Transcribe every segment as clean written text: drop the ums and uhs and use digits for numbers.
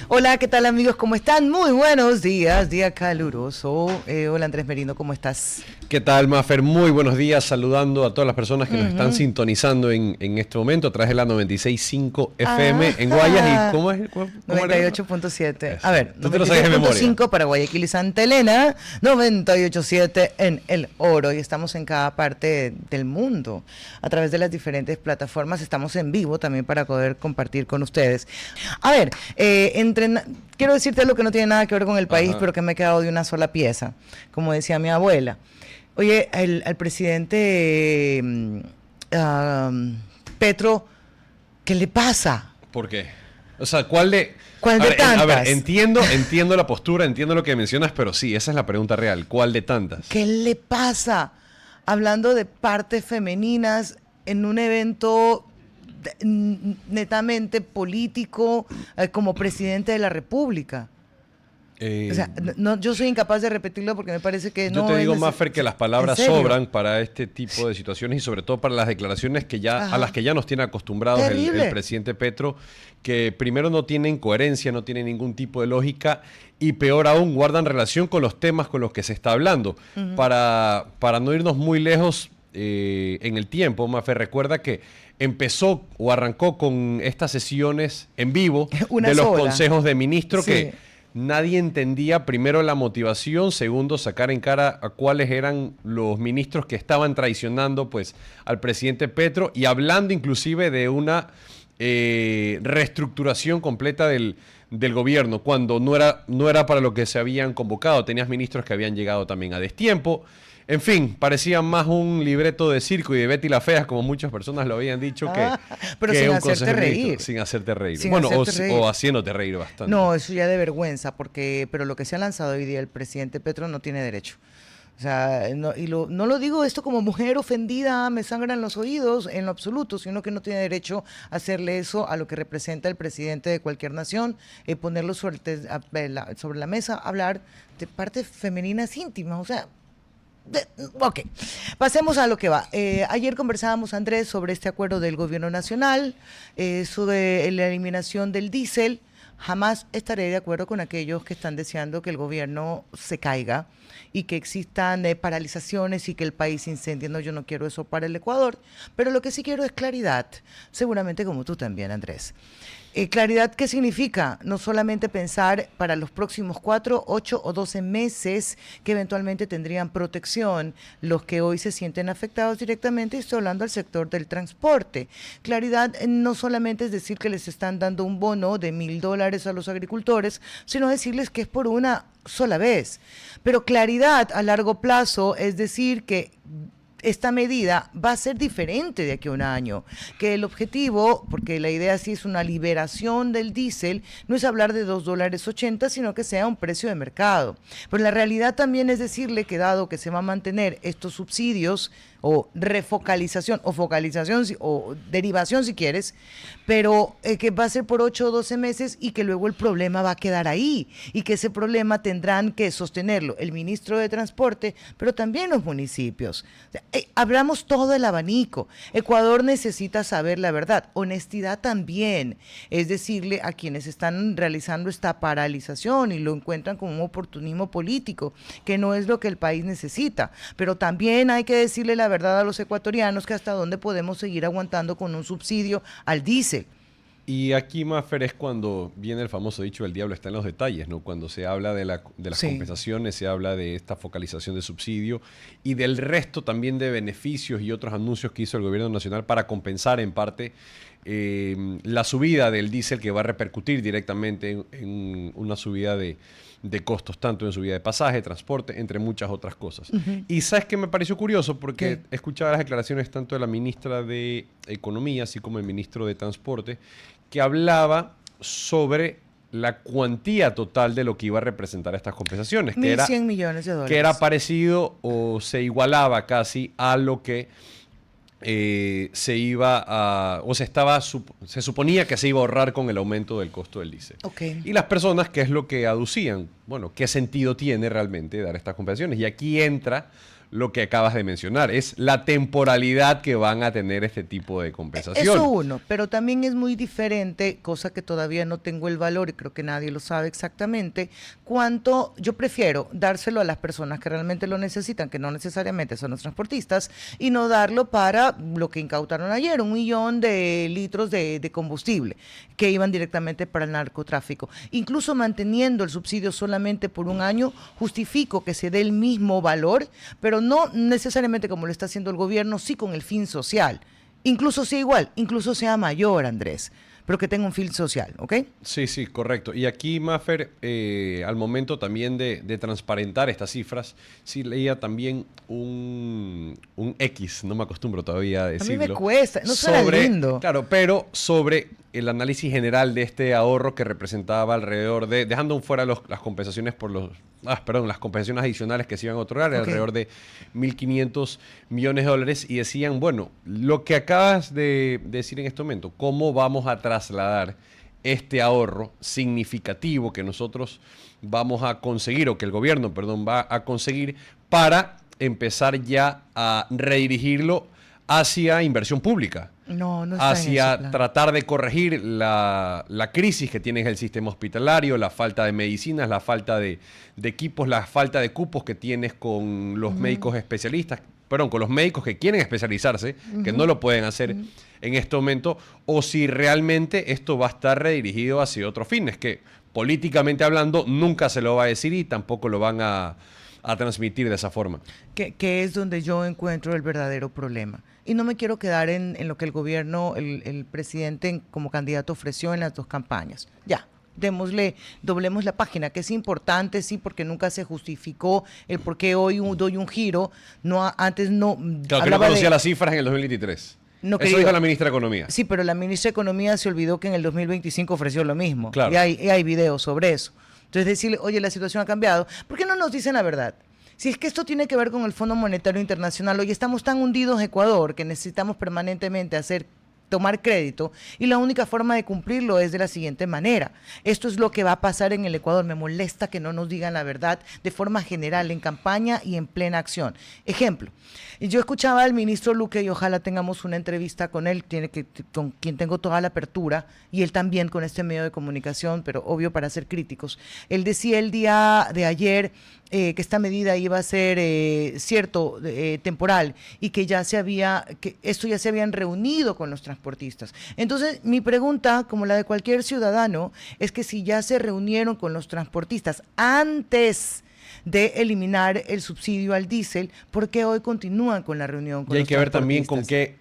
Hola, ¿qué tal amigos? ¿Cómo están? Muy buenos días, día caluroso. Hola Andrés Merino, ¿cómo estás? ¿Qué tal, Mafer? Muy buenos días, saludando a todas las personas que nos están sintonizando en este momento a través de la 96.5 FM en Guayas. ¿Y cómo es? ¿Cómo era? 98.7. A ver, tú te lo sabes de memoria. 98.5 para Guayaquil y Santa Elena, 98.7 en El Oro, y estamos en cada parte del mundo a través de las diferentes plataformas. Estamos en vivo también para poder compartir con ustedes. A ver, quiero decirte algo que no tiene nada que ver con el país, pero que me he quedado de una sola pieza, como decía mi abuela. Oye, al presidente Petro, ¿qué le pasa? ¿Por qué? O sea, ¿cuál de tantas? A ver, entiendo la postura, entiendo lo que mencionas, pero sí, esa es la pregunta real. ¿Cuál de tantas? ¿Qué le pasa? Hablando de partes femeninas en un evento netamente político, como presidente de la República. O sea, no, yo soy incapaz de repetirlo porque me parece que no. Yo te digo, Mafer, que las palabras sobran para este tipo de situaciones y sobre todo para las declaraciones a las que ya nos tiene acostumbrados el presidente Petro, que primero no tienen coherencia, no tienen ningún tipo de lógica y peor aún guardan relación con los temas con los que se está hablando. Para no irnos muy lejos en el tiempo, Mafer, recuerda que empezó o arrancó con estas sesiones en vivo de los consejos de ministros que nadie entendía, primero, la motivación, segundo, sacar en cara a cuáles eran los ministros que estaban traicionando pues al presidente Petro y hablando inclusive de una reestructuración completa del gobierno, cuando no era para lo que se habían convocado. Tenías ministros que habían llegado también a destiempo. En fin, parecía más un libreto de circo y de Betty la Fea, como muchas personas lo habían dicho, pero que sin un hacerte reír. Sin hacerte reír. O haciéndote reír bastante. No, eso ya de vergüenza, pero lo que se ha lanzado hoy día el presidente Petro no tiene derecho. O sea, no lo digo esto como mujer ofendida, me sangran los oídos, en lo absoluto, sino que no tiene derecho a hacerle eso a lo que representa el presidente de cualquier nación, ponerlo sobre la mesa, hablar de partes femeninas íntimas, o sea. Ok, pasemos a lo que va. Ayer conversábamos, Andrés, sobre este acuerdo del gobierno nacional, sobre la eliminación del diésel. Jamás estaré de acuerdo con aquellos que están deseando que el gobierno se caiga y que existan paralizaciones y que el país se incendie. No, yo no quiero eso para el Ecuador, pero lo que sí quiero es claridad, seguramente como tú también, Andrés. Claridad, ¿qué significa? No solamente pensar para los próximos 4, 8 o 12 meses que eventualmente tendrían protección los que hoy se sienten afectados directamente, estoy hablando del sector del transporte. Claridad no solamente es decir que les están dando un bono de $1,000 a los agricultores, sino decirles que es por una sola vez. Pero claridad a largo plazo es decir que esta medida va a ser diferente de aquí a un año, que el objetivo, porque la idea sí es una liberación del diésel, no es hablar de $2.80, sino que sea un precio de mercado. Pero la realidad también es decirle que dado que se va a mantener estos subsidios o refocalización o focalización o derivación si quieres, pero que va a ser por 8 o 12 meses y que luego el problema va a quedar ahí y que ese problema tendrán que sostenerlo el ministro de Transporte, pero también los municipios. O sea, hablamos todo el abanico. Ecuador necesita saber la verdad, honestidad también, es decirle a quienes están realizando esta paralización y lo encuentran como un oportunismo político, que no es lo que el país necesita, pero también hay que decirle la verdad a los ecuatorianos que hasta dónde podemos seguir aguantando con un subsidio al diésel. Y aquí, Mafer, es cuando viene el famoso dicho, el diablo está en los detalles, ¿no? Cuando se habla de las compensaciones, se habla de esta focalización de subsidio y del resto también de beneficios y otros anuncios que hizo el gobierno nacional para compensar en parte la subida del diésel, que va a repercutir directamente en una subida de costos, tanto en subida de pasaje, transporte, entre muchas otras cosas. Y ¿sabes qué me pareció curioso? Porque escuchaba las declaraciones tanto de la ministra de Economía, así como el ministro de Transporte, que hablaba sobre la cuantía total de lo que iba a representar estas compensaciones. que era $1,100 millones. Que era parecido o se igualaba casi a lo que se iba a, o se suponía que se iba a ahorrar con el aumento del costo del diésel. Y las personas, ¿qué es lo que aducían? Bueno, ¿qué sentido tiene realmente dar estas compensaciones? Y aquí entra lo que acabas de mencionar, es la temporalidad que van a tener este tipo de compensación. Eso uno, pero también es muy diferente, cosa que todavía no tengo el valor y creo que nadie lo sabe exactamente, cuánto yo prefiero dárselo a las personas que realmente lo necesitan, que no necesariamente son los transportistas, y no darlo para lo que incautaron ayer, 1 millón de litros de combustible que iban directamente para el narcotráfico. Incluso manteniendo el subsidio solamente por 1 año, justifico que se dé el mismo valor, pero no necesariamente como lo está haciendo el gobierno, sí con el fin social. Incluso sea igual, incluso sea mayor, Andrés, pero que tenga un fin social, ¿ok? Sí, sí, correcto. Y aquí, Mafer, al momento también de transparentar estas cifras, sí leía también un X, no me acostumbro todavía a decirlo. A mí me cuesta, no suena lindo. Claro, pero sobre el análisis general de este ahorro que representaba alrededor de, dejando fuera las compensaciones por las compensaciones adicionales que se iban a otorgar, alrededor de 1.500 millones de dólares, y decían, bueno, lo que acabas de decir en este momento, ¿cómo vamos a trasladar este ahorro significativo que nosotros vamos a conseguir, o que el gobierno, perdón, va a conseguir para empezar ya a redirigirlo hacia inversión pública? No está hacia en ese plan. Tratar de corregir la crisis que tiene el sistema hospitalario, la falta de medicinas, la falta de equipos, la falta de cupos que tienes con los médicos especialistas, perdón, con los médicos que quieren especializarse, que no lo pueden hacer en este momento, o si realmente esto va a estar redirigido hacia otros fines, que políticamente hablando nunca se lo va a decir y tampoco lo van a transmitir de esa forma. Que es donde yo encuentro el verdadero problema. Y no me quiero quedar en lo que el gobierno, el presidente como candidato ofreció en las 2 campañas. Ya, doblemos la página, que es importante, sí, porque nunca se justificó el por qué hoy doy un giro. Antes no... Claro, que no conocía las cifras en el 2023. No, eso dijo la ministra de Economía. Sí, pero la ministra de Economía se olvidó que en el 2025 ofreció lo mismo. Claro. Y hay videos sobre eso. Entonces decirle, oye, la situación ha cambiado. ¿Por qué no nos dicen la verdad? Si es que esto tiene que ver con el Fondo Monetario Internacional, hoy estamos tan hundidos en Ecuador que necesitamos permanentemente tomar crédito, y la única forma de cumplirlo es de la siguiente manera. Esto es lo que va a pasar en el Ecuador. Me molesta que no nos digan la verdad de forma general, en campaña y en plena acción. Ejemplo, yo escuchaba al ministro Luque, y ojalá tengamos una entrevista con él, con quien tengo toda la apertura, y él también con este medio de comunicación, pero obvio para ser críticos. Él decía el día de ayer que esta medida iba a ser temporal, y que esto ya se habían reunido con los transportistas. Entonces, mi pregunta, como la de cualquier ciudadano, es que si ya se reunieron con los transportistas antes de eliminar el subsidio al diésel, ¿por qué hoy continúan con la reunión con los transportistas? Y hay que ver también con qué,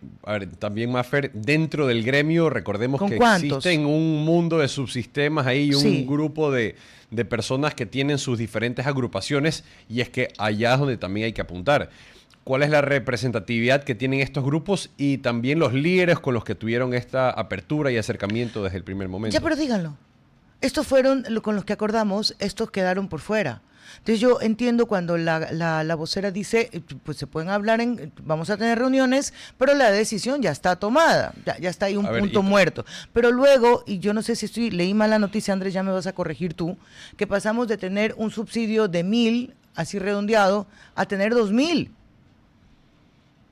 también, Mafer, dentro del gremio, recordemos que existen un mundo de subsistemas ahí, un grupo de personas que tienen sus diferentes agrupaciones, y es que allá es donde también hay que apuntar. ¿Cuál es la representatividad que tienen estos grupos y también los líderes con los que tuvieron esta apertura y acercamiento desde el primer momento? Ya, pero díganlo. Estos fueron con los que acordamos, estos quedaron por fuera. Entonces yo entiendo cuando la vocera dice, pues se pueden hablar, vamos a tener reuniones, pero la decisión ya está tomada, ya está ahí un punto muerto. Pero luego, y yo no sé si leí mal la noticia, Andrés, ya me vas a corregir tú, que pasamos de tener un subsidio de 1.000, así redondeado, a tener 2.000.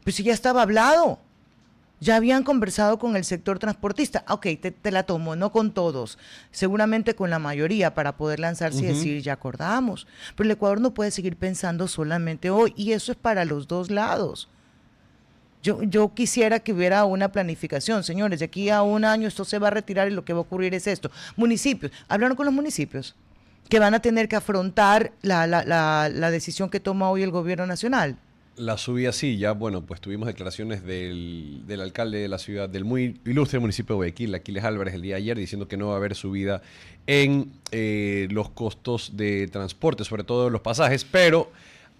Pues si ya estaba hablado. Ya habían conversado con el sector transportista. Ok, te la tomo, no con todos, seguramente con la mayoría, para poder lanzarse y decir, ya acordamos. Pero el Ecuador no puede seguir pensando solamente hoy, y eso es para los dos lados. Yo quisiera que hubiera una planificación. Señores, de aquí a 1 año esto se va a retirar y lo que va a ocurrir es esto. Municipios, hablaron con los municipios que van a tener que afrontar la decisión que toma hoy el gobierno nacional. La subida sí, ya, bueno, pues tuvimos declaraciones del alcalde de la ciudad, del muy ilustre municipio de Guayaquil, Aquiles Álvarez, el día de ayer, diciendo que no va a haber subida en los costos de transporte, sobre todo los pasajes, pero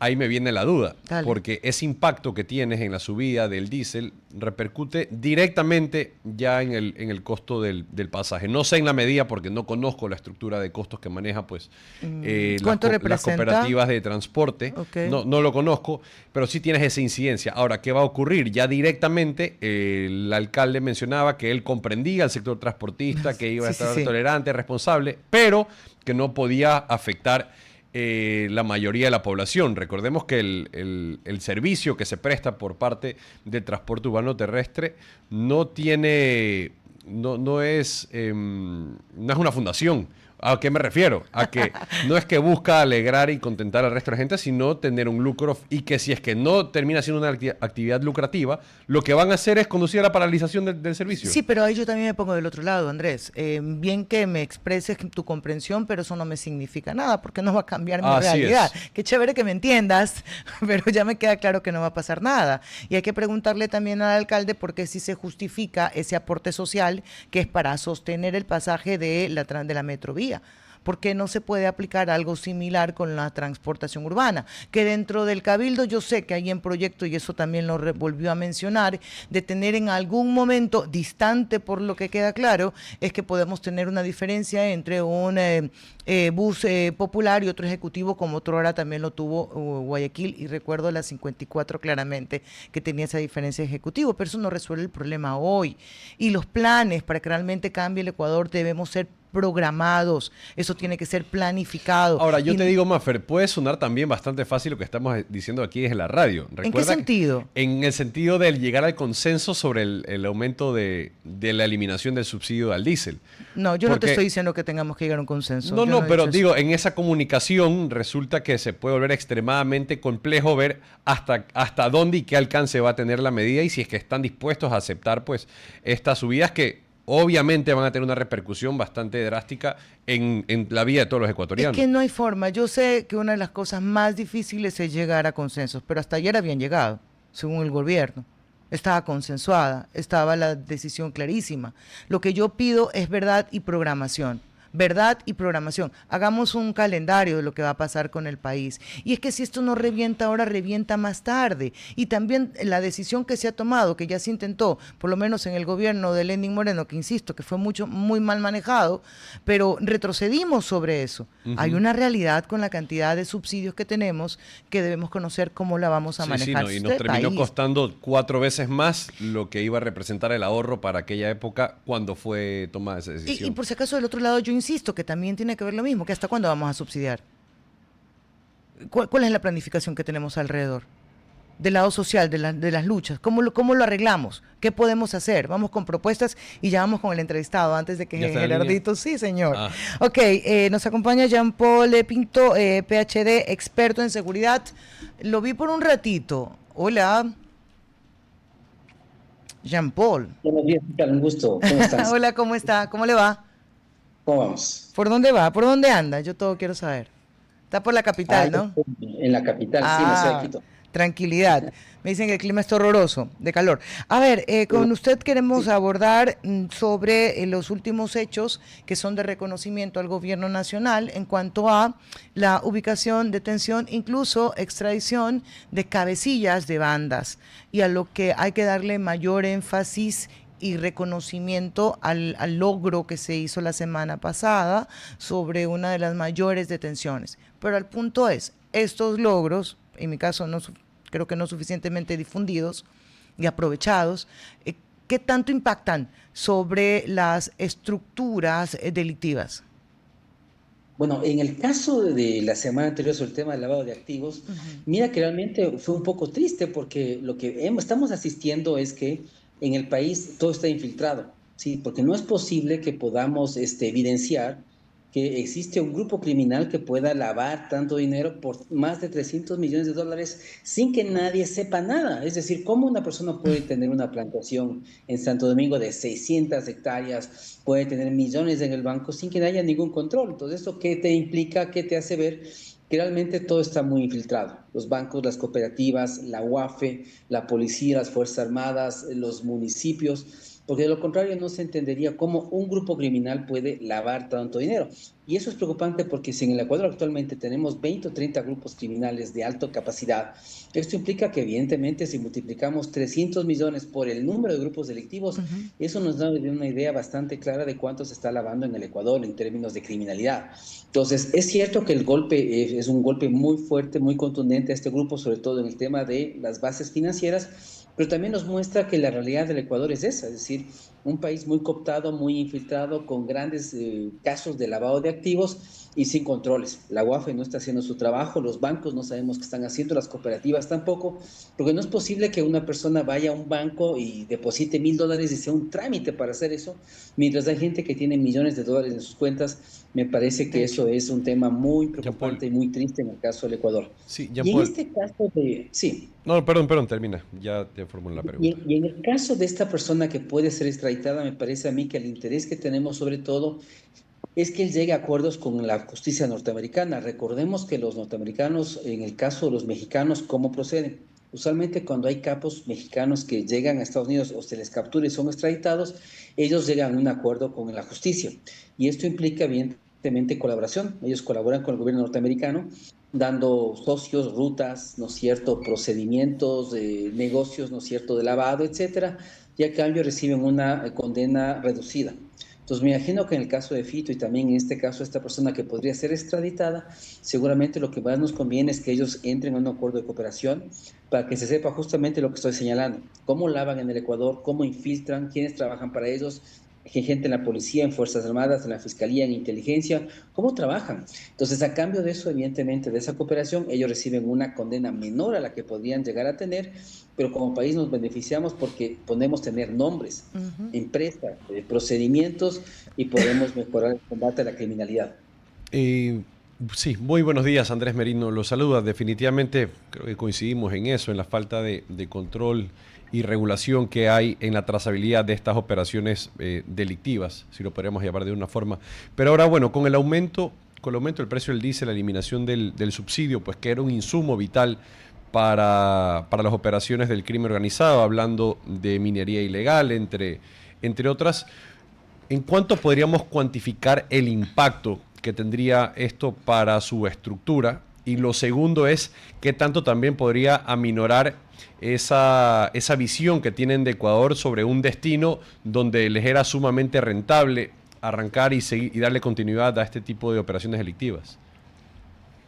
ahí me viene la duda, porque ese impacto que tienes en la subida del diésel repercute directamente ya en el costo del pasaje. No sé en la medida, porque no conozco la estructura de costos que maneja pues las cooperativas de transporte. Okay. No lo conozco, pero sí tienes esa incidencia. Ahora, ¿qué va a ocurrir? Ya directamente el alcalde mencionaba que él comprendía el sector transportista, que iba a estar tolerante, responsable, pero que no podía afectar la mayoría de la población. Recordemos que el servicio que se presta por parte del transporte urbano terrestre no tiene, no es una fundación. ¿A qué me refiero? A que no es que busca alegrar y contentar al resto de la gente, sino tener un lucro, y que si es que no termina siendo una actividad lucrativa, lo que van a hacer es conducir a la paralización del servicio. Sí, pero ahí yo también me pongo del otro lado, Andrés. Bien que me expreses tu comprensión, pero eso no me significa nada, porque no va a cambiar mi realidad. Qué chévere que me entiendas, pero ya me queda claro que no va a pasar nada. Y hay que preguntarle también al alcalde por qué si se justifica ese aporte social que es para sostener el pasaje de la metrovía. ¿Por qué no se puede aplicar algo similar con la transportación urbana? Que dentro del Cabildo yo sé que hay en proyecto, y eso también lo volvió a mencionar, de tener en algún momento, distante por lo que queda claro, es que podemos tener una diferencia entre un bus popular y otro ejecutivo, como otrora también lo tuvo Guayaquil, y recuerdo la 54 claramente, que tenía esa diferencia de ejecutivo, pero eso no resuelve el problema hoy. Y los planes para que realmente cambie el Ecuador debemos ser programados, eso tiene que ser planificado. Ahora, yo te digo, Mafer, puede sonar también bastante fácil lo que estamos diciendo aquí desde la radio. ¿En qué sentido? En el sentido de llegar al consenso sobre el aumento de la eliminación del subsidio al diésel. No, yo no te estoy diciendo que tengamos que llegar a un consenso. No, pero digo, en esa comunicación resulta que se puede volver extremadamente complejo ver hasta dónde y qué alcance va a tener la medida, y si es que están dispuestos a aceptar pues estas subidas que obviamente van a tener una repercusión bastante drástica en la vida de todos los ecuatorianos. Es que no hay forma. Yo sé que una de las cosas más difíciles es llegar a consensos, pero hasta ayer habían llegado, según el gobierno. Estaba consensuada, estaba la decisión clarísima. Lo que yo pido es verdad y programación. Verdad y programación. Hagamos un calendario de lo que va a pasar con el país. Y es que si esto no revienta ahora, revienta más tarde. Y también la decisión que se ha tomado, que ya se intentó, por lo menos en el gobierno de Lenín Moreno, que insisto, que fue muy mal manejado, pero retrocedimos sobre eso. Hay una realidad con la cantidad de subsidios que tenemos que debemos conocer cómo la vamos a manejar. Y nos terminó costando 4 veces más lo que iba a representar el ahorro para aquella época cuando fue tomada esa decisión. Y por si acaso del otro lado yo insisto que también tiene que ver lo mismo, que hasta cuándo vamos a subsidiar. ¿Cuál es la planificación que tenemos alrededor? Del lado social, de las luchas. ¿Cómo lo arreglamos? ¿Qué podemos hacer? Vamos con propuestas y ya vamos con el entrevistado antes de que Gerardito... Sí, señor. Ok, nos acompaña Jean-Paul Pinto, PhD, experto en seguridad. Lo vi por un ratito. Hola. Jean-Paul. Buenos días, un gusto. ¿Cómo estás? Hola, ¿cómo está? ¿Cómo le va? ¿Cómo vamos? ¿Por dónde va? ¿Por dónde anda? Yo todo quiero saber. Está por la capital, ¿no? En la capital, sí, en la ciudad de Quito. Tranquilidad. Me dicen que el clima está horroroso, de calor. A ver, con usted queremos abordar sobre los últimos hechos que son de reconocimiento al gobierno nacional en cuanto a la ubicación, detención, incluso extradición de cabecillas de bandas, y a lo que hay que darle mayor énfasis y reconocimiento al logro que se hizo la semana pasada sobre una de las mayores detenciones. Pero el punto es, estos logros, en mi caso creo que no suficientemente difundidos y aprovechados, ¿qué tanto impactan sobre las estructuras delictivas? Bueno, en el caso de la semana anterior sobre el tema del lavado de activos, mira que realmente fue un poco triste, porque lo que estamos asistiendo es que en el país todo está infiltrado, ¿sí? Porque no es posible que podamos evidenciar que existe un grupo criminal que pueda lavar tanto dinero por más de 300 millones de dólares sin que nadie sepa nada. Es decir, ¿cómo una persona puede tener una plantación en Santo Domingo de 600 hectáreas, puede tener millones en el banco sin que haya ningún control? Entonces, ¿eso qué te implica? ¿Qué te hace ver? Que realmente todo está muy infiltrado. Los bancos, las cooperativas, la UAFE, la policía, las Fuerzas Armadas, los municipios, porque de lo contrario no se entendería cómo un grupo criminal puede lavar tanto dinero. Y eso es preocupante, porque si en el Ecuador actualmente tenemos 20 o 30 grupos criminales de alta capacidad, esto implica que evidentemente si multiplicamos 300 millones por el número de grupos delictivos, eso nos da una idea bastante clara de cuánto se está lavando en el Ecuador en términos de criminalidad. Entonces, es cierto que el golpe es un golpe muy fuerte, muy contundente a este grupo, sobre todo en el tema de las bases financieras, pero también nos muestra que la realidad del Ecuador es esa, es decir, un país muy cooptado, muy infiltrado, con grandes casos de lavado de activos y sin controles. La UAFE no está haciendo su trabajo, los bancos no sabemos qué están haciendo, las cooperativas tampoco, porque no es posible que una persona vaya a un banco y deposite $1,000 y sea un trámite para hacer eso, mientras hay gente que tiene millones de dólares en sus cuentas. Me parece De que hecho. eso es un tema muy Jean-Paul, preocupante y muy triste en el caso del Ecuador. sí, Y en Jean-Paul. este caso de, sí, No, perdón, termina. Ya te formulo la pregunta. y en el caso de esta persona que puede ser extraditada, me parece a mí que el interés que tenemos sobre todo es que él llegue a acuerdos con la justicia norteamericana. Recordemos que los norteamericanos, en el caso de los mexicanos, ¿cómo proceden? Usualmente cuando hay capos mexicanos que llegan a Estados Unidos o se les captura y son extraditados, ellos llegan a un acuerdo con la justicia. Y esto implica evidentemente colaboración. Ellos colaboran con el gobierno norteamericano, dando socios, rutas, ¿no es cierto?, procedimientos, negocios, ¿no es cierto?, de lavado, etcétera, y a cambio reciben una condena reducida. Entonces, me imagino que en el caso de Fito y también en este caso esta persona que podría ser extraditada, seguramente lo que más nos conviene es que ellos entren en un acuerdo de cooperación para que se sepa justamente lo que estoy señalando, cómo lavan en el Ecuador, cómo infiltran, quiénes trabajan para ellos, hay gente en la policía, en Fuerzas Armadas, en la Fiscalía, en inteligencia, cómo trabajan. Entonces, a cambio de eso, evidentemente, de esa cooperación, ellos reciben una condena menor a la que podrían llegar a tener, pero como país nos beneficiamos porque podemos tener nombres, Ujú. empresas, procedimientos y podemos mejorar el combate a la criminalidad. Eh, sí, muy buenos días, Andrés Merino. Los saluda. Definitivamente creo que coincidimos en eso, en la falta de control y regulación que hay en la trazabilidad de estas operaciones delictivas, si lo podríamos llamar de una forma. Pero ahora, bueno, con el aumento del precio del diésel, la eliminación del subsidio, pues que era un insumo vital para las operaciones del crimen organizado, hablando de minería ilegal, entre otras. ¿En cuánto podríamos cuantificar el impacto que tendría esto para su estructura? Y lo segundo es, ¿qué tanto también podría aminorar esa visión que tienen de Ecuador sobre un destino donde les era sumamente rentable arrancar y darle continuidad a este tipo de operaciones delictivas?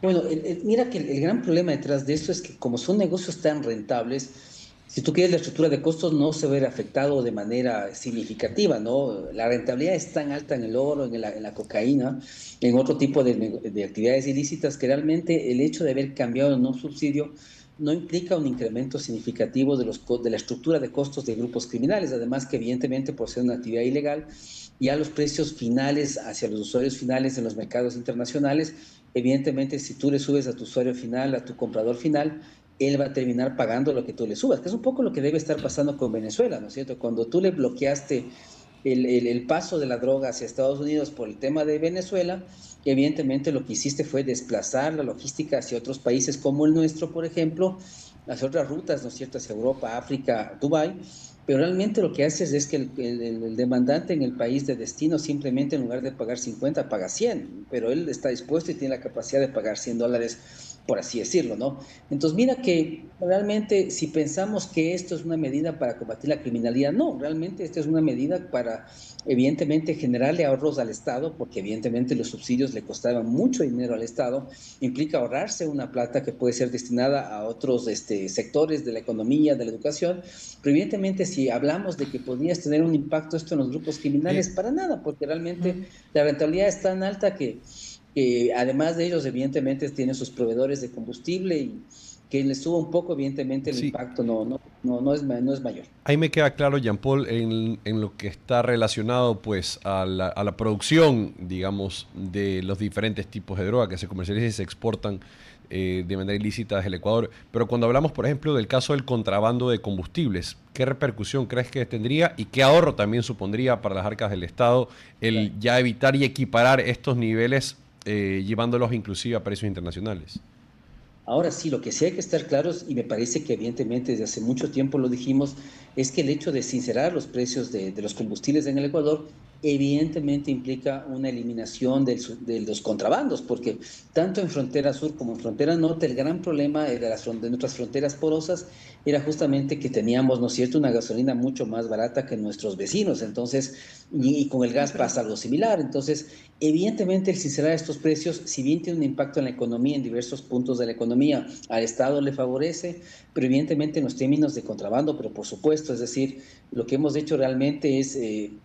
Bueno, mira que el gran problema detrás de esto es que como son negocios tan rentables, si tú quieres la estructura de costos no se ve afectado de manera significativa, ¿no? La rentabilidad es tan alta en el oro, en la cocaína, en otro tipo de actividades ilícitas que realmente el hecho de haber cambiado en un subsidio no implica un incremento significativo de la estructura de costos de grupos criminales. Además que evidentemente por ser una actividad ilegal, ya los precios finales hacia los usuarios finales en los mercados internacionales, evidentemente si tú le subes a tu usuario final, a tu comprador final, él va a terminar pagando lo que tú le subas, que es un poco lo que debe estar pasando con Venezuela, ¿no es cierto? Cuando tú le bloqueaste el paso de la droga hacia Estados Unidos por el tema de Venezuela, evidentemente lo que hiciste fue desplazar la logística hacia otros países como el nuestro, por ejemplo, hacia otras rutas, ¿no es cierto?, hacia Europa, África, Dubái, pero realmente lo que haces es que el demandante en el país de destino simplemente en lugar de pagar 50 paga 100, pero él está dispuesto y tiene la capacidad de pagar $100, por así decirlo, ¿no? Entonces mira que realmente si pensamos que esto es una medida para combatir la criminalidad, no, realmente esta es una medida para evidentemente generarle ahorros al Estado, porque evidentemente los subsidios le costaban mucho dinero al Estado, implica ahorrarse una plata que puede ser destinada a otros sectores de la economía, de la educación, pero evidentemente si hablamos de que podrías tener un impacto esto en los grupos criminales, Eh, para nada, porque realmente Ujú. la rentabilidad es tan alta que además de ellos evidentemente tienen sus proveedores de combustible y que les suba un poco, evidentemente el sí, impacto no es mayor. ahí me queda claro, Jean Paul, en lo que está relacionado pues a la producción, digamos, de los diferentes tipos de droga que se comercializan y se exportan de manera ilícita desde el Ecuador. Pero cuando hablamos, por ejemplo, del caso del contrabando de combustibles, ¿qué repercusión crees que tendría y qué ahorro también supondría para las arcas del Estado el ya evitar y equiparar estos niveles, llevándolos inclusive a precios internacionales? Ahora sí, lo que sí hay que estar claros, y me parece que evidentemente desde hace mucho tiempo lo dijimos, es que el hecho de sincerar los precios de los combustibles en el Ecuador evidentemente implica una eliminación de los contrabandos, porque tanto en frontera sur como en frontera norte, el gran problema de nuestras fronteras porosas era justamente que teníamos, ¿no es cierto?, una gasolina mucho más barata que nuestros vecinos, entonces, y con el Ay, gas perdón. pasa algo similar, entonces, evidentemente el sincerar estos precios, si bien tiene un impacto en la economía, en diversos puntos de la economía, economía al Estado le favorece, pero evidentemente en los términos de contrabando, pero por supuesto, es decir, lo que hemos hecho realmente es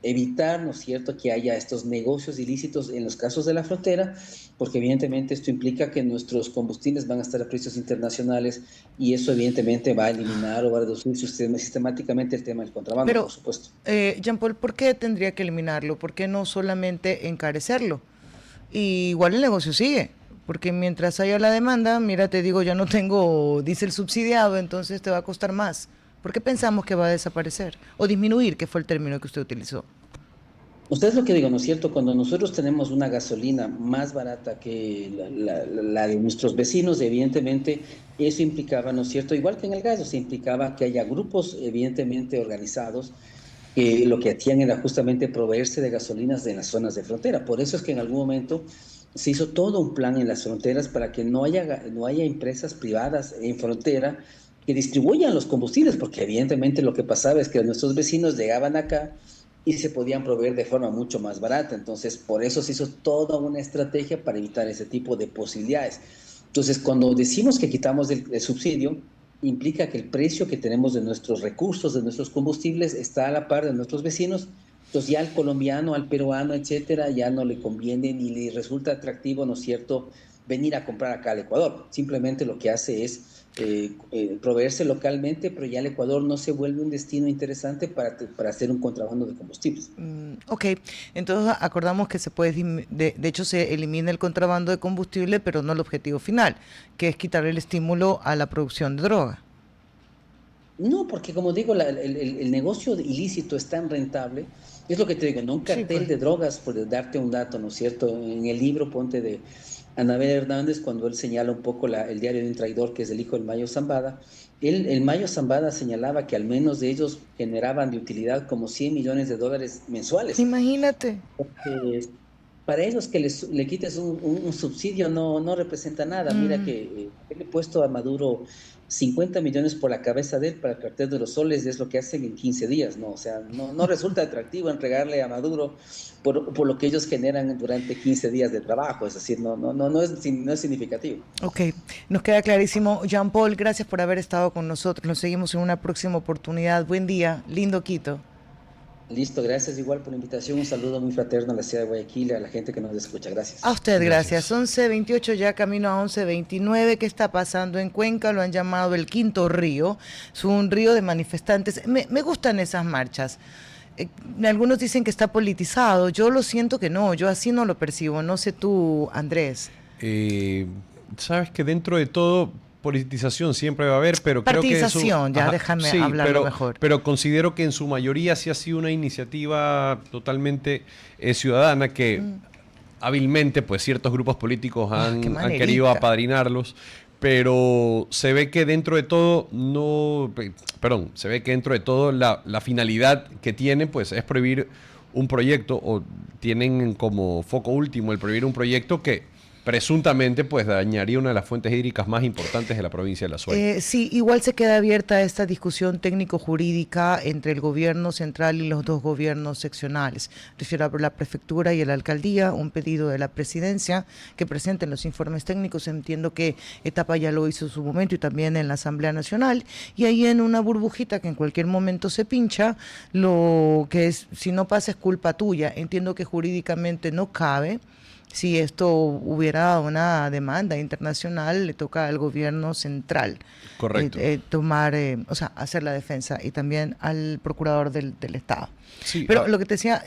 evitar, ¿no es cierto?, que haya estos negocios ilícitos en los casos de la frontera, porque evidentemente esto implica que nuestros combustibles van a estar a precios internacionales y eso evidentemente va a eliminar o va a reducir sistemáticamente el tema del contrabando, Pero, por supuesto. Jean-Paul, ¿por qué tendría que eliminarlo? ¿Por qué no solamente encarecerlo? Y igual el negocio sigue, porque mientras haya la demanda, mira, te digo, ya no tengo diésel subsidiado, entonces te va a costar más. ¿Por qué pensamos que va a desaparecer? O disminuir, que fue el término que usted utilizó. Usted es lo que digo, ¿no es cierto? Cuando nosotros tenemos una gasolina más barata que la de nuestros vecinos, evidentemente eso implicaba, ¿no es cierto? Igual que en el gas, o sea, implicaba que haya grupos evidentemente organizados que lo que hacían era justamente proveerse de gasolinas en las zonas de frontera. Por eso es que en algún momento se hizo todo un plan en las fronteras para que no haya empresas privadas en frontera que distribuyan los combustibles, porque evidentemente lo que pasaba es que nuestros vecinos llegaban acá y se podían proveer de forma mucho más barata. Entonces, por eso se hizo toda una estrategia para evitar ese tipo de posibilidades. Entonces, cuando decimos que quitamos el subsidio, implica que el precio que tenemos de nuestros recursos, de nuestros combustibles, está a la par de nuestros vecinos. Entonces, ya al colombiano, al peruano, etcétera, ya no le conviene ni le resulta atractivo, ¿no es cierto?, venir a comprar acá al Ecuador. Simplemente lo que hace es proveerse localmente, pero ya el Ecuador no se vuelve un destino interesante para hacer un contrabando de combustibles. Ok, entonces acordamos que se puede, de hecho se elimina el contrabando de combustible, pero no el objetivo final, que es quitar el estímulo a la producción de droga. No, porque como digo, el negocio ilícito es tan rentable, es lo que te digo, no un Sí, cartel pues. de drogas, por darte un dato, ¿no es cierto? En el libro, ponte de Anabel Hernández, cuando él señala un poco el diario de un traidor, que es el hijo del Mayo Zambada, el Mayo Zambada señalaba que al menos de ellos generaban de utilidad como 100 millones de dólares mensuales. Imagínate. Para ellos que le quites un subsidio no representa nada. Mira Mm, que he puesto a Maduro 50 millones por la cabeza de él para el cartel de los soles, es lo que hacen en 15 días, ¿no? O sea, no resulta atractivo entregarle a Maduro por lo que ellos generan durante 15 días de trabajo, es decir, no es significativo. ok, nos queda clarísimo. Jean-Paul, gracias por haber estado con nosotros. Nos seguimos en una próxima oportunidad. Buen día, lindo Quito. Listo, gracias igual por la invitación, un saludo muy fraterno a la ciudad de Guayaquil y a la gente que nos escucha, gracias. A usted, gracias. Gracias. 11:28, ya camino a 11:29. ¿Qué está pasando en Cuenca? Lo han llamado el Quinto Río. Es un río de manifestantes. Me gustan esas marchas. Algunos dicen que está politizado. Yo lo siento que no. Yo así no lo percibo. No sé tú, Andrés. Eh, Sabes que dentro de todo, politización siempre va a haber, pero creo que eso... Partidización, ya Ajá, déjame sí, hablarlo mejor. pero considero que en su mayoría sí ha sido una iniciativa totalmente ciudadana que hábilmente, pues ciertos grupos políticos qué han manerita. querido apadrinarlos, pero se ve que dentro de todo se ve que dentro de todo la finalidad que tienen, pues es prohibir un proyecto, o tienen como foco último el prohibir un proyecto que presuntamente pues dañaría una de las fuentes hídricas más importantes de la provincia de La Suay. Sí, igual se queda abierta esta discusión técnico-jurídica entre el gobierno central y los dos gobiernos seccionales. Refiero a la prefectura y a la alcaldía, un pedido de la presidencia que presenten los informes técnicos. Entiendo que Etapa ya lo hizo en su momento y también en la Asamblea Nacional. Y ahí en una burbujita que en cualquier momento se pincha, lo que es, si no pasa es culpa tuya. Entiendo que jurídicamente no cabe. Si esto hubiera una demanda internacional, le toca al gobierno central Correcto. tomar, o sea, hacer la defensa, y también al procurador del Estado. Sí, Pero lo que te decía,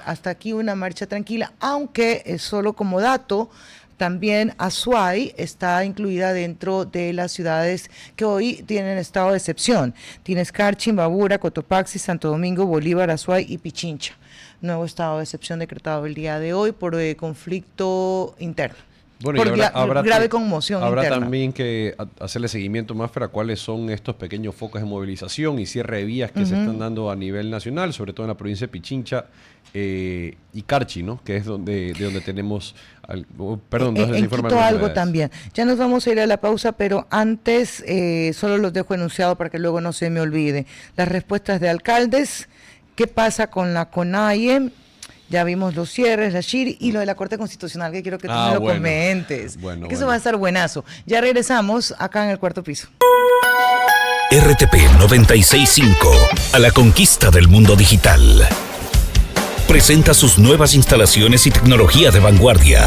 hasta aquí una marcha tranquila, aunque solo como dato, también Azuay está incluida dentro de las ciudades que hoy tienen estado de excepción. Tienes Carchi, Imbabura, Cotopaxi, Santo Domingo, Bolívar, Azuay y Pichincha. Nuevo estado de excepción decretado el día de hoy por conflicto interno. bueno, Por y habrá grave conmoción habrá interna. también que hacerle seguimiento más para cuáles son estos pequeños focos de movilización y cierre de vías que se están dando a nivel nacional, sobre todo en la provincia de Pichincha y Carchi, ¿no? Que es de donde tenemos... En Quito algo también. Ya nos vamos a ir a la pausa, pero antes solo los dejo enunciado para que luego no se me olvide. Las respuestas de alcaldes, qué pasa con la CONAIE Ya vimos los cierres, la SHIR y lo de la Corte Constitucional, que quiero que tú me lo comentes. Que eso va a estar buenazo. Ya regresamos acá en el cuarto piso. RTP 965, a la conquista del mundo digital. Presenta sus nuevas instalaciones y tecnología de vanguardia.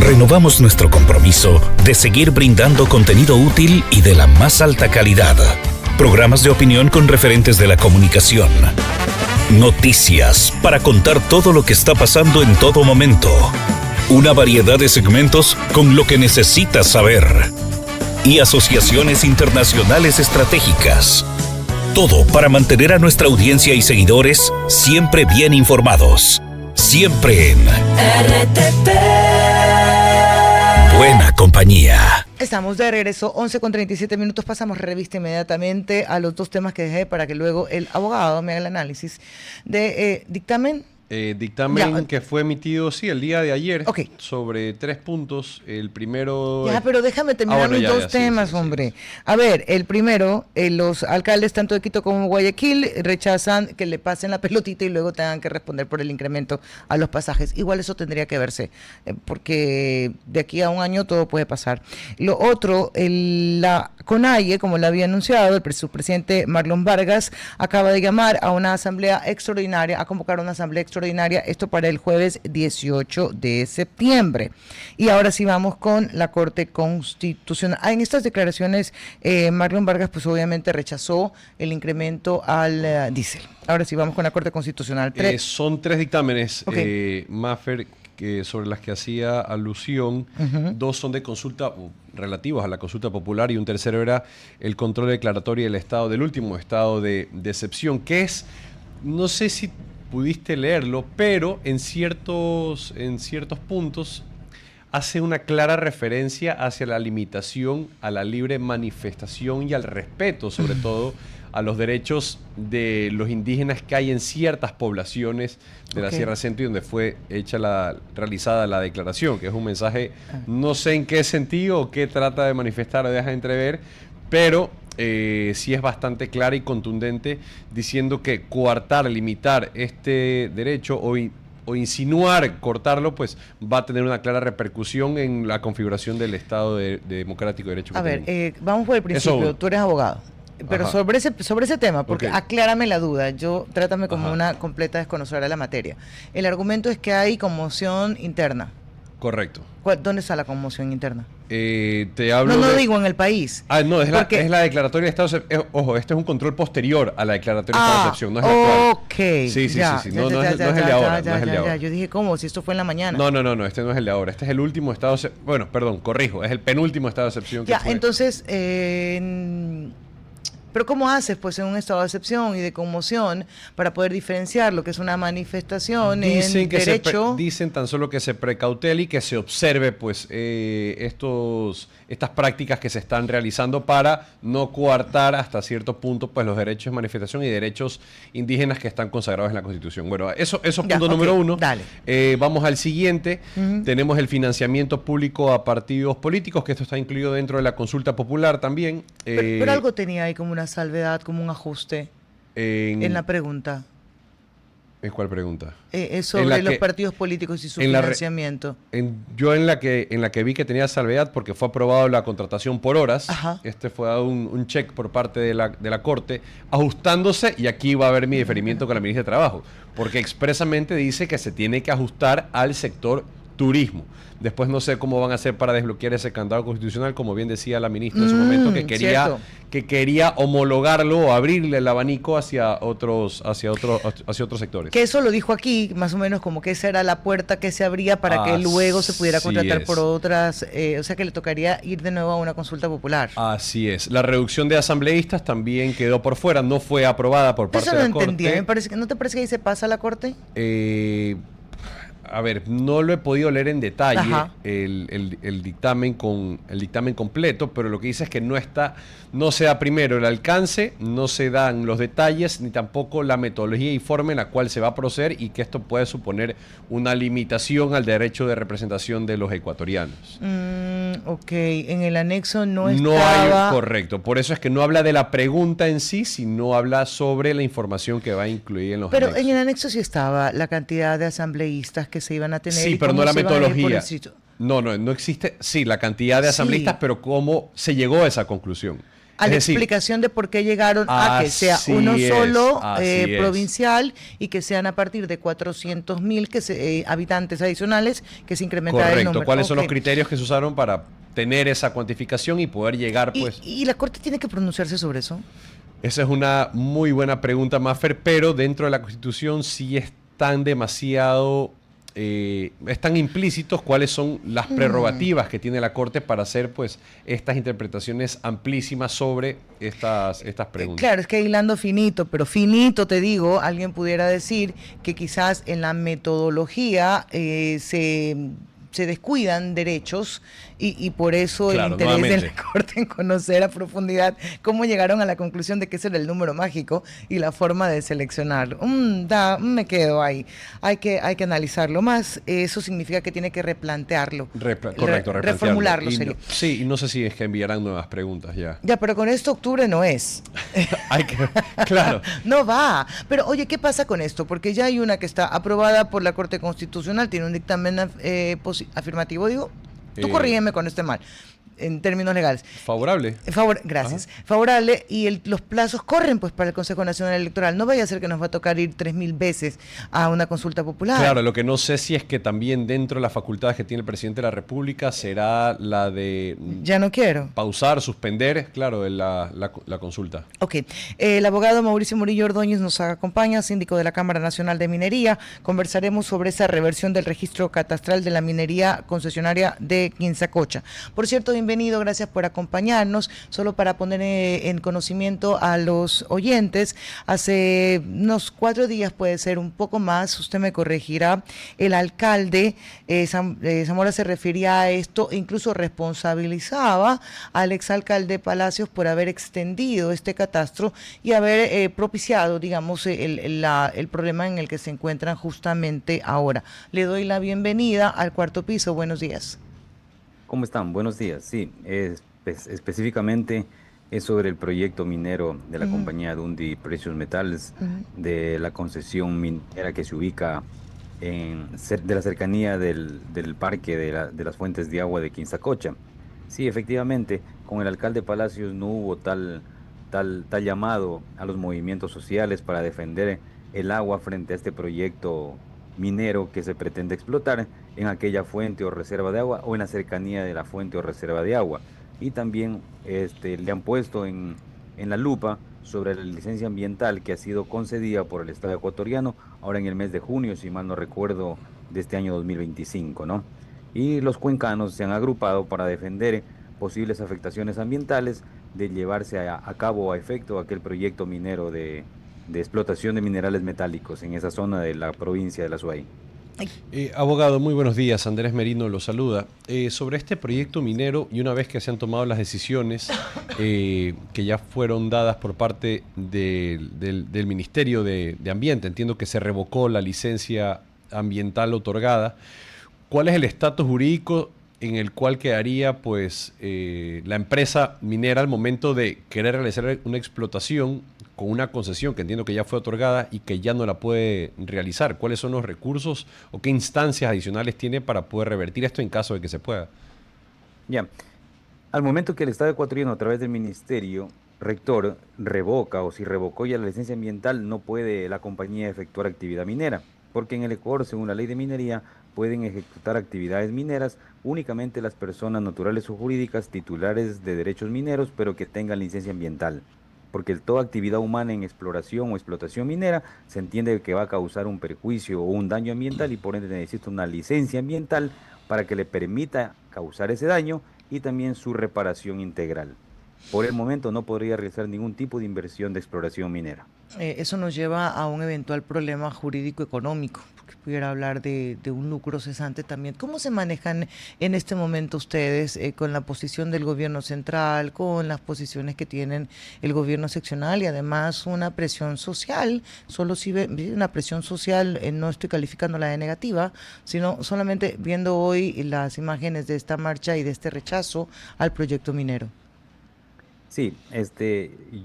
Renovamos nuestro compromiso de seguir brindando contenido útil y de la más alta calidad. Programas de opinión con referentes de la comunicación. Noticias para contar todo lo que está pasando en todo momento. Una variedad de segmentos con lo que necesitas saber. Y asociaciones internacionales estratégicas. Todo para mantener a nuestra audiencia y seguidores siempre bien informados. Siempre en RTP. Buena compañía. Estamos de regreso, 11:37. Pasamos revista inmediatamente a los dos temas que dejé para que luego el abogado me haga el análisis de dictamen. Dictamen que fue emitido, el día de ayer, sobre 3 puntos. El primero... pero déjame terminar los dos temas, hombre. A ver, el primero, los alcaldes tanto de Quito como Guayaquil rechazan que le pasen la pelotita y luego tengan que responder por el incremento a los pasajes. Igual eso tendría que verse, porque de aquí a un año todo puede pasar. Lo otro, la CONAIE, como lo había anunciado, su presidente Marlon Vargas acaba de llamar a una asamblea extraordinaria, a convocar una asamblea extraordinaria, esto para el jueves 18 de septiembre. Y ahora sí vamos con la Corte Constitucional. En estas declaraciones, Marlon Vargas pues obviamente rechazó el incremento al diésel. Ahora sí vamos con la Corte Constitucional. Son 3 dictámenes, Maffer, sobre las que hacía alusión. 2 son de consulta, relativos a la consulta popular, y un tercero era el control declaratorio del estado, del último estado de excepción, que es, no sé si pudiste leerlo, pero en ciertos puntos hace una clara referencia hacia la limitación a la libre manifestación y al respeto, sobre todo, a los derechos de los indígenas que hay en ciertas poblaciones de la Sierra Centro y donde fue realizada la declaración, que es un mensaje, no sé en qué sentido o qué trata de manifestar o deja de entrever, pero sí es bastante clara y contundente, diciendo que coartar, limitar este derecho o insinuar cortarlo, pues va a tener una clara repercusión en la configuración del Estado democrático de derecho. A ver, vamos por el principio. Tú eres abogado. Pero sobre ese tema, porque aclárame la duda, trátame como una completa desconocedora de la materia. El argumento es que hay conmoción interna. Correcto. ¿Dónde está la conmoción interna? Te hablo no digo en el país. No, es la declaratoria de estado de excepción. Ojo, este es un control posterior a la declaratoria de estado de excepción, no es la actual. Sí. No es el de ahora. Yo dije, ¿cómo? Si esto fue en la mañana. No, este no es el de ahora. Este es el último estado de excepción. Bueno, perdón, corrijo. Es el penúltimo estado de excepción que fue. Entonces, pero ¿cómo haces pues en un estado de excepción y de conmoción para poder diferenciar lo que es una manifestación en derecho? Dicen tan solo que se precautele y que se observe pues estas prácticas que se están realizando para no coartar hasta cierto punto pues los derechos de manifestación y derechos indígenas que están consagrados en la Constitución. Bueno, eso punto número 1. Dale. Vamos al siguiente. Tenemos el financiamiento público a partidos políticos, que esto está incluido dentro de la consulta popular también. Pero algo tenía ahí como una salvedad, como un ajuste en la pregunta. ¿En cuál pregunta? Sobre los partidos políticos y su financiamiento. Yo en la que vi que tenía salvedad, porque fue aprobado la contratación por horas. Este fue dado un check por parte de la Corte, ajustándose, y aquí va a haber mi diferimiento con la ministra de Trabajo, porque expresamente dice que se tiene que ajustar al sector turismo. Después no sé cómo van a hacer para desbloquear ese candado constitucional, como bien decía la ministra en su momento, que quería homologarlo o abrirle el abanico hacia otros sectores. Que eso lo dijo aquí, más o menos como que esa era la puerta que se abría para que luego se pudiera contratar por otras, o sea que le tocaría ir de nuevo a una consulta popular. Así es. La reducción de asambleístas también quedó por fuera, no fue aprobada por parte de la Corte. Eso no entendía, ¿no te parece que ahí se pasa a la Corte? a ver, no lo he podido leer en detalle Ajá. el dictamen completo, pero lo que dice es que no se da primero el alcance, no se dan los detalles, ni tampoco la metodología y forma en la cual se va a proceder, y que esto puede suponer una limitación al derecho de representación de los ecuatorianos. Ok, en el anexo no hay, estaba... correcto, por eso es que no habla de la pregunta en sí, sino habla sobre la información que va a incluir en los Pero anexos. en el anexo sí estaba la cantidad de asambleístas que se iban a tener. Sí, y pero cómo no la se iban a ir por metodología. distrito. No existe, sí, la cantidad de asambleístas, Sí. pero cómo se llegó a esa conclusión. A Es la decir, explicación de por qué llegaron a que sea así uno es, solo así es. provincial, y que sean a partir de 400.000 habitantes adicionales, que se incrementará el correcto. número. ¿Cuáles son los Ok. criterios que se usaron para tener esa cuantificación y poder llegar, ¿Y, pues? y la Corte tiene que pronunciarse sobre eso? Esa es una muy buena pregunta, Maffer, pero dentro de la Constitución sí están demasiado... están implícitos cuáles son las prerrogativas que tiene la Corte para hacer, pues, estas interpretaciones amplísimas sobre estas preguntas. Claro, es que hilando finito, pero finito te digo, alguien pudiera decir que quizás en la metodología se descuidan derechos, y por eso Claro, el interés de nuevamente. la Corte en conocer a profundidad cómo llegaron a la conclusión de que ese era el número mágico y la forma de seleccionarlo. Me quedo ahí. Hay que analizarlo más. Eso significa que tiene que replantearlo. Correcto, replantearlo. Reformularlo Y sería. sí, y no sé si es que enviarán nuevas preguntas ya. Ya, pero con esto octubre no es. Hay que, claro. No va. Pero oye, ¿qué pasa con esto? Porque ya hay una que está aprobada por la Corte Constitucional, tiene un dictamen afirmativo, digo. Tú corrígeme cuando esté mal, en términos legales. Favorable. Gracias. Ajá. Favorable, y los plazos corren pues para el Consejo Nacional Electoral. No vaya a ser que nos va a tocar ir 3.000 veces a una consulta popular. Claro, lo que no sé si es que también dentro de las facultades que tiene el presidente de la República será la de Ya no quiero. pausar, suspender, claro, la consulta. Ok, el abogado Mauricio Murillo Ordóñez nos acompaña, síndico de la Cámara Nacional de Minería. Conversaremos sobre esa reversión del registro catastral de la minería concesionaria de Quinzacocha. Por cierto, bienvenido, gracias por acompañarnos. Solo para poner en conocimiento a los oyentes, hace unos 4 días, puede ser un poco más, usted me corregirá, el alcalde Zamora se refería a esto e incluso responsabilizaba al exalcalde Palacios por haber extendido este catastro y haber propiciado, digamos, el problema en el que se encuentran justamente ahora. Le doy la bienvenida al cuarto piso. Buenos días. ¿Cómo están? Buenos días. Sí, específicamente es sobre el proyecto minero de la compañía Dundee Precious Metals, de la concesión minera que se ubica de la cercanía del parque de las fuentes de agua de Quinzacocha. Sí, efectivamente, con el alcalde Palacios no hubo tal llamado a los movimientos sociales para defender el agua frente a este proyecto minero que se pretende explotar en aquella fuente o reserva de agua o en la cercanía de la fuente o reserva de agua. Y también le han puesto en la lupa sobre la licencia ambiental que ha sido concedida por el Estado ecuatoriano ahora en el mes de junio, si mal no recuerdo, de este año 2025, ¿no? Y los cuencanos se han agrupado para defender posibles afectaciones ambientales de llevarse a cabo a efecto aquel proyecto minero de explotación de minerales metálicos en esa zona de la provincia de La Suay. Abogado, muy buenos días. Andrés Merino lo saluda. Sobre este proyecto minero, y una vez que se han tomado las decisiones que ya fueron dadas por parte del Ministerio de Ambiente, entiendo que se revocó la licencia ambiental otorgada, ¿cuál es el estatus jurídico en el cual quedaría pues la empresa minera al momento de querer realizar una explotación con una concesión que entiendo que ya fue otorgada y que ya no la puede realizar? ¿Cuáles son los recursos o qué instancias adicionales tiene para poder revertir esto en caso de que se pueda? Ya, al momento que el Estado ecuatoriano a través del Ministerio Rector revoca, o si revocó ya la licencia ambiental, no puede la compañía efectuar actividad minera, porque en el Ecuador, según la ley de minería, pueden ejecutar actividades mineras únicamente las personas naturales o jurídicas titulares de derechos mineros, pero que tengan licencia ambiental. Porque toda actividad humana en exploración o explotación minera se entiende que va a causar un perjuicio o un daño ambiental, y por ende necesita una licencia ambiental para que le permita causar ese daño y también su reparación integral. por el momento no podría realizar ningún tipo de inversión de exploración minera. Eso nos lleva a un eventual problema jurídico-económico, porque pudiera hablar de un lucro cesante también. ¿Cómo se manejan en este momento ustedes con la posición del gobierno central, con las posiciones que tienen el gobierno seccional y además una presión social? Solo si ve una presión social, no estoy calificándola de negativa, sino solamente viendo hoy las imágenes de esta marcha y de este rechazo al proyecto minero. Sí,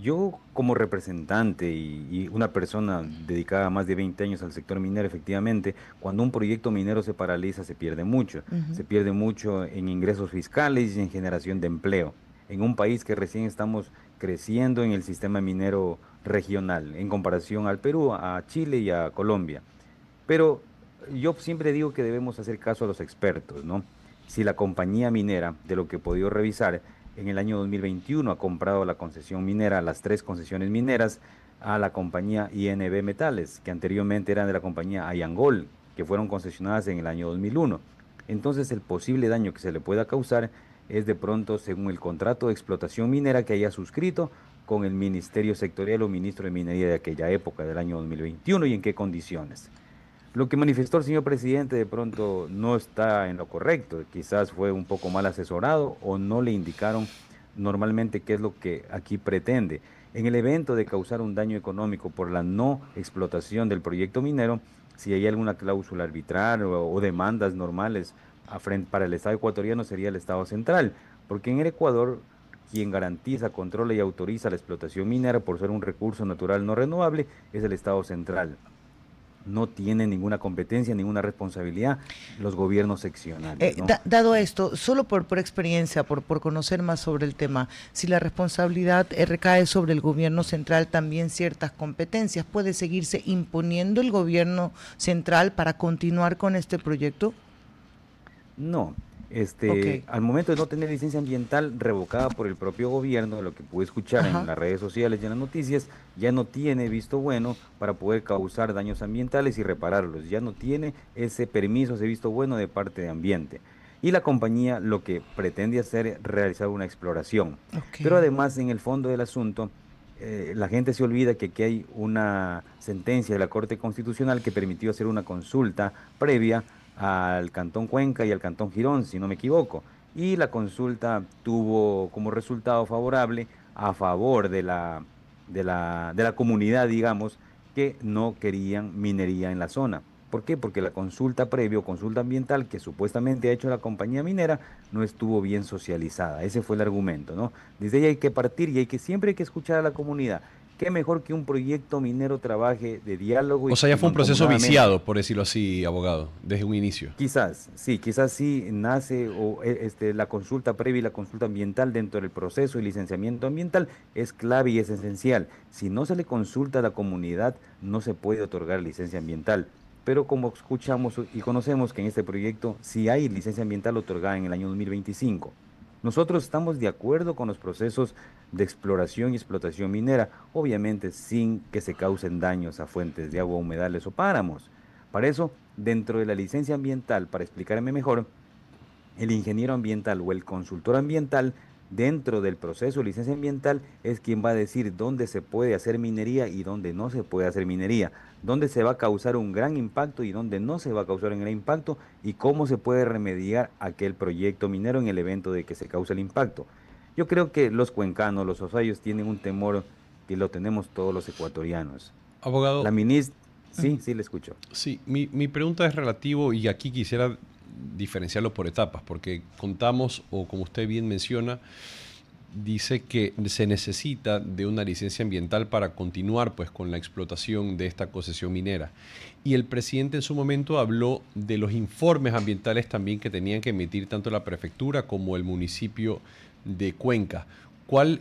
yo como representante y una persona dedicada a más de 20 años al sector minero, efectivamente, cuando un proyecto minero se paraliza, se pierde mucho. Ujú. Se pierde mucho en ingresos fiscales y en generación de empleo. En un país que recién estamos creciendo en el sistema minero regional, en comparación al Perú, a Chile y a Colombia. Pero yo siempre digo que debemos hacer caso a los expertos, ¿no? Si la compañía minera, de lo que he podido revisar, en el año 2021 ha comprado la concesión minera, las 3 concesiones mineras, a la compañía INB Metales, que anteriormente eran de la compañía Ayangol, que fueron concesionadas en el año 2001. Entonces, el posible daño que se le pueda causar es de pronto según el contrato de explotación minera que haya suscrito con el Ministerio Sectorial o Ministro de Minería de aquella época, del año 2021, y en qué condiciones. Lo que manifestó el señor presidente de pronto no está en lo correcto, quizás fue un poco mal asesorado o no le indicaron normalmente qué es lo que aquí pretende. En el evento de causar un daño económico por la no explotación del proyecto minero, si hay alguna cláusula arbitral o demandas normales para el Estado ecuatoriano sería el Estado central, porque en el Ecuador quien garantiza, controla y autoriza la explotación minera por ser un recurso natural no renovable es el Estado central. No tiene ninguna competencia, ninguna responsabilidad los gobiernos seccionales, ¿no? Dado esto, solo por experiencia, por conocer más sobre el tema, si la responsabilidad recae sobre el gobierno central, también ciertas competencias, ¿puede seguirse imponiendo el gobierno central para continuar con este proyecto? No, Ok. al momento de no tener licencia ambiental revocada por el propio gobierno, lo que pude escuchar en Ajá. las redes sociales y en las noticias, ya no tiene visto bueno para poder causar daños ambientales y repararlos, ya no tiene ese permiso, ese visto bueno de parte de ambiente. Y la compañía lo que pretende hacer es realizar una exploración. Ok. Pero además, en el fondo del asunto, la gente se olvida que aquí hay una sentencia de la Corte Constitucional que permitió hacer una consulta previa al Cantón Cuenca y al Cantón Girón, si no me equivoco. Y la consulta tuvo como resultado favorable a favor de la comunidad, digamos, que no querían minería en la zona. ¿Por qué? Porque la consulta previa o consulta ambiental que supuestamente ha hecho la compañía minera no estuvo bien socializada. Ese fue el argumento, ¿no? Desde ahí hay que partir y siempre hay que escuchar a la comunidad. ¿Qué mejor que un proyecto minero trabaje de diálogo O y sea, ya fue un proceso mancomunadamente? viciado, por decirlo así, abogado, desde un inicio. Quizás sí nace la consulta previa y la consulta ambiental dentro del proceso y licenciamiento ambiental es clave y es esencial. Si no se le consulta a la comunidad, no se puede otorgar licencia ambiental. Pero como escuchamos y conocemos que en este proyecto sí hay licencia ambiental otorgada en el año 2025. Nosotros estamos de acuerdo con los procesos de exploración y explotación minera, obviamente sin que se causen daños a fuentes de agua, humedales o páramos. Para eso, dentro de la licencia ambiental, para explicarme mejor, el ingeniero ambiental o el consultor ambiental, dentro del proceso de licencia ambiental, es quien va a decir dónde se puede hacer minería y dónde no se puede hacer minería, dónde se va a causar un gran impacto y dónde no se va a causar un gran impacto y cómo se puede remediar aquel proyecto minero en el evento de que se cause el impacto. Yo creo que los cuencanos, los osayos tienen un temor que lo tenemos todos los ecuatorianos. La Abogado, ministra, Ujú. sí, sí le escucho. sí, mi pregunta es relativo y aquí quisiera diferenciarlo por etapas, porque contamos, o como usted bien menciona, dice que se necesita de una licencia ambiental para continuar pues con la explotación de esta concesión minera. Y el presidente en su momento habló de los informes ambientales también que tenían que emitir tanto la prefectura como el municipio de Cuenca.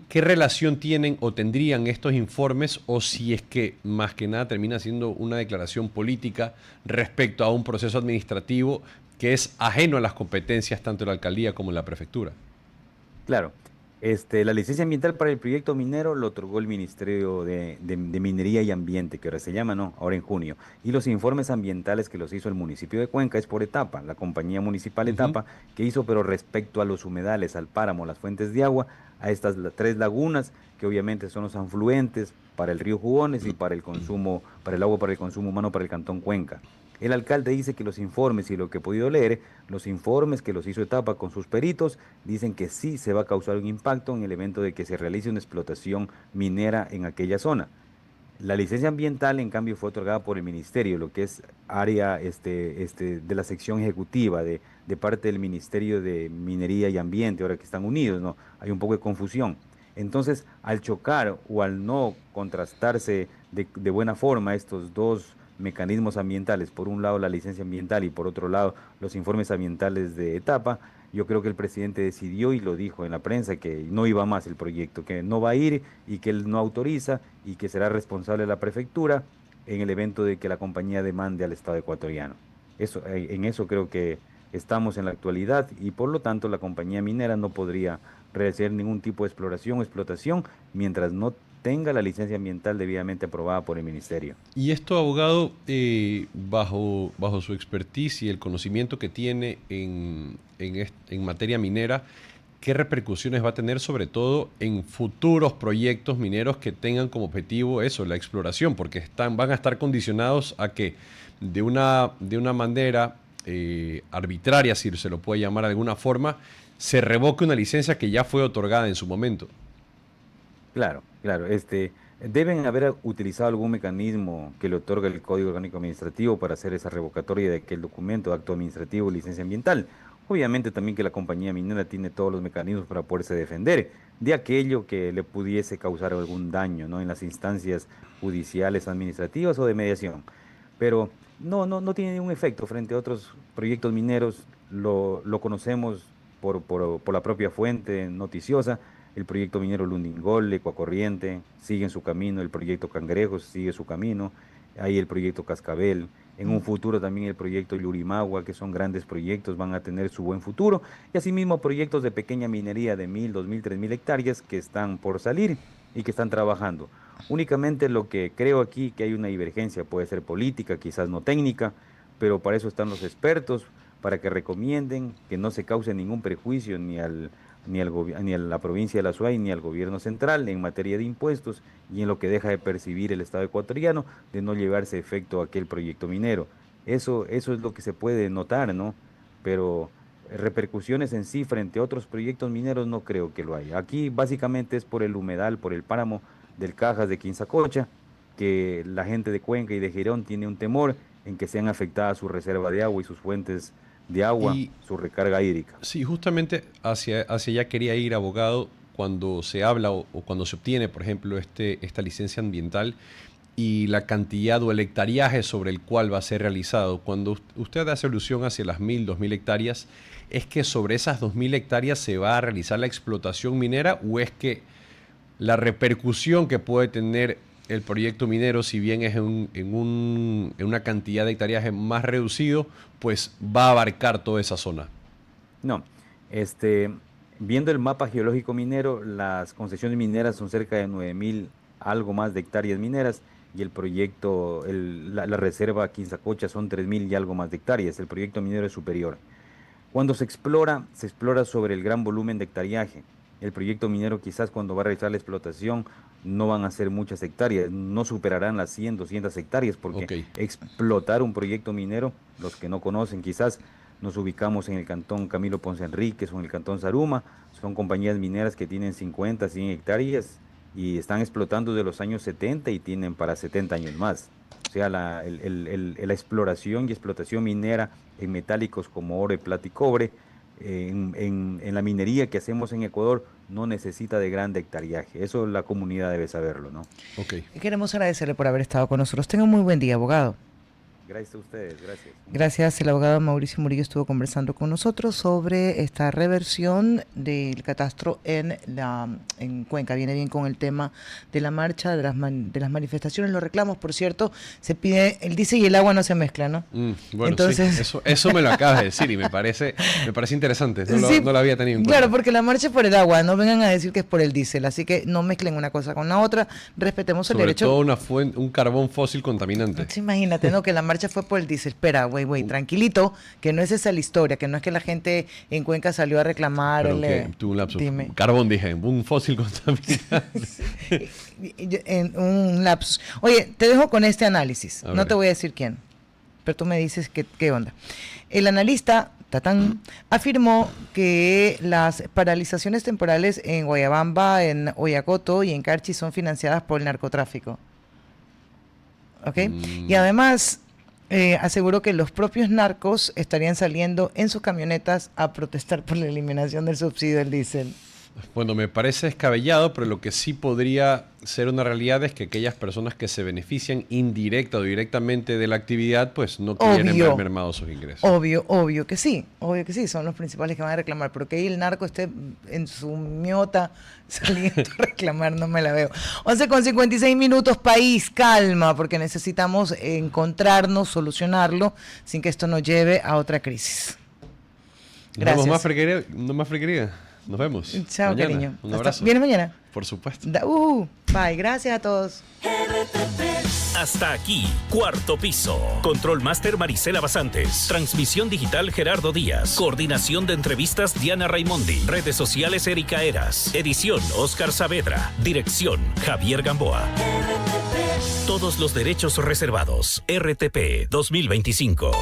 ¿Qué relación tienen o tendrían estos informes, o si es que más que nada termina siendo una declaración política respecto a un proceso administrativo que es ajeno a las competencias tanto de la alcaldía como de la prefectura? Claro. La licencia ambiental para el proyecto minero lo otorgó el Ministerio de Minería y Ambiente, que ahora se llama, ¿no? Ahora en junio. Y los informes ambientales que los hizo el municipio de Cuenca es por etapa, la compañía municipal Ujú. Etapa, que hizo, pero respecto a los humedales, al páramo, las fuentes de agua, a estas tres lagunas, que obviamente son los afluentes para el río Jugones y para el consumo, para el agua para el consumo humano para el cantón Cuenca. El alcalde dice que los informes y lo que he podido leer, los informes que los hizo Etapa con sus peritos, dicen que sí se va a causar un impacto en el evento de que se realice una explotación minera en aquella zona. La licencia ambiental, en cambio, fue otorgada por el ministerio, lo que es área de la sección ejecutiva de parte del Ministerio de Minería y Ambiente, ahora que están unidos, ¿no? Hay un poco de confusión. Entonces, al chocar o al no contrastarse de buena forma estos dos mecanismos ambientales, por un lado la licencia ambiental y por otro lado los informes ambientales de Etapa, yo creo que el presidente decidió y lo dijo en la prensa que no iba más el proyecto, que no va a ir y que él no autoriza y que será responsable la prefectura en el evento de que la compañía demande al Estado ecuatoriano. Eso, en eso creo que estamos en la actualidad y por lo tanto la compañía minera no podría realizar ningún tipo de exploración o explotación mientras no tenga la licencia ambiental debidamente aprobada por el ministerio. Y esto, abogado, bajo su expertise y el conocimiento que tiene en materia minera, ¿qué repercusiones va a tener sobre todo en futuros proyectos mineros que tengan como objetivo eso, la exploración? Porque van a estar condicionados a que de una manera arbitraria, si se lo puede llamar de alguna forma, se revoque una licencia que ya fue otorgada en su momento. Claro, claro. Deben haber utilizado algún mecanismo que le otorga el Código Orgánico Administrativo para hacer esa revocatoria de aquel documento, acto administrativo, licencia ambiental. Obviamente también que la compañía minera tiene todos los mecanismos para poderse defender de aquello que le pudiese causar algún daño, ¿no? En las instancias judiciales, administrativas o de mediación. Pero no tiene ningún efecto frente a otros proyectos mineros. Lo conocemos por la propia fuente noticiosa. El proyecto minero Lundingol, Ecuacorriente, sigue en su camino. El proyecto Cangrejos sigue su camino. Hay el proyecto Cascabel. En un futuro también el proyecto Yurimagua, que son grandes proyectos, van a tener su buen futuro. Y asimismo proyectos de pequeña minería de 1.000, 2.000, 3.000 hectáreas que están por salir y que están trabajando. Únicamente lo que creo aquí que hay una divergencia, puede ser política, quizás no técnica, pero para eso están los expertos, para que recomienden que no se cause ningún prejuicio ni a la provincia de La Suay, ni al gobierno central en materia de impuestos y en lo que deja de percibir el Estado ecuatoriano de no llevarse efecto a aquel proyecto minero. Eso es lo que se puede notar, ¿no? Pero repercusiones en sí frente a otros proyectos mineros no creo que lo haya. Aquí básicamente es por el humedal, por el páramo del Cajas de Quinzacocha, que la gente de Cuenca y de Girón tiene un temor en que sean afectadas su reserva de agua y sus fuentes de agua, Y su recarga hídrica. sí, justamente hacia allá quería ir, abogado, cuando se habla o cuando se obtiene, por ejemplo, esta licencia ambiental y la cantidad o el hectareaje sobre el cual va a ser realizado. Cuando usted hace alusión hacia las 1.000, 2.000 hectáreas, ¿es que sobre esas 2.000 hectáreas se va a realizar la explotación minera o es que la repercusión que puede tener el proyecto minero, si bien es en una cantidad de hectáreas más reducido, pues va a abarcar toda esa zona? No, viendo el mapa geológico minero, las concesiones mineras son cerca de 9.000, algo más de hectáreas mineras, y el proyecto, la reserva Quinzacocha son 3.000 y algo más de hectáreas. El proyecto minero es superior. Cuando se explora sobre el gran volumen de hectareaje. El proyecto minero quizás cuando va a realizar la explotación no van a ser muchas hectáreas, no superarán las 100, 200 hectáreas, porque Ok. explotar un proyecto minero, los que no conocen quizás, nos ubicamos en el cantón Camilo Ponce Enríquez o en el cantón Zaruma, son compañías mineras que tienen 50, 100 hectáreas y están explotando de los años 70 y tienen para 70 años más. O sea, la exploración y explotación minera en metálicos como oro, plata y cobre, en la minería que hacemos en Ecuador no necesita de gran hectareaje. Eso la comunidad debe saberlo, ¿no? Ok. Queremos agradecerle por haber estado con nosotros. Tenga un muy buen día, abogado. Gracias a ustedes, gracias. Gracias. El abogado Mauricio Murillo estuvo conversando con nosotros sobre esta reversión del catastro en Cuenca. Viene bien con el tema de la marcha, de las manifestaciones, los reclamos. Por cierto, se pide, el diésel y el agua no se mezclan, ¿no? Bueno, entonces, sí, eso me lo acabas de decir y me parece interesante. No lo había tenido en cuenta. Claro, porque la marcha es por el agua, no vengan a decir que es por el diésel. Así que no mezclen una cosa con la otra, respetemos el derecho. Sobre todo un carbón fósil contaminante. Sí, imagínate, ¿no? Que la marcha fue por el diésel. Espera, güey, tranquilito, que no es esa la historia, que no es que la gente en Cuenca salió a reclamar. Tuve un lapsus. Dime. Carbón, dije, un fósil contaminante. En un lapsus. Oye, te dejo con este análisis. No te voy a decir quién, pero tú me dices qué onda. El analista afirmó que las paralizaciones temporales en Guayabamba, en Oyacoto y en Carchi son financiadas por el narcotráfico. ¿Ok? Y además aseguró que los propios narcos estarían saliendo en sus camionetas a protestar por la eliminación del subsidio del diésel. Bueno, me parece descabellado, pero lo que sí podría ser una realidad es que aquellas personas que se benefician indirecta o directamente de la actividad, pues no quieren ver mermados sus ingresos. Obvio que sí, son los principales que van a reclamar, pero que ahí el narco esté en su miota saliendo a reclamar, no me la veo. 11:56, país, calma, porque necesitamos encontrarnos, solucionarlo, sin que esto nos lleve a otra crisis. Gracias. No más friquería. Nos vemos. Chao, mañana. Cariño. Un abrazo. ¿Vienes mañana? Por supuesto. Bye. Gracias a todos. Hasta aquí, Cuarto Piso. Control Master Marisela Basantes. Transmisión digital Gerardo Díaz. Coordinación de entrevistas Diana Raimondi. Redes sociales Erika Eras. Edición Oscar Saavedra. Dirección Javier Gamboa. Todos los derechos reservados. RTP 2025.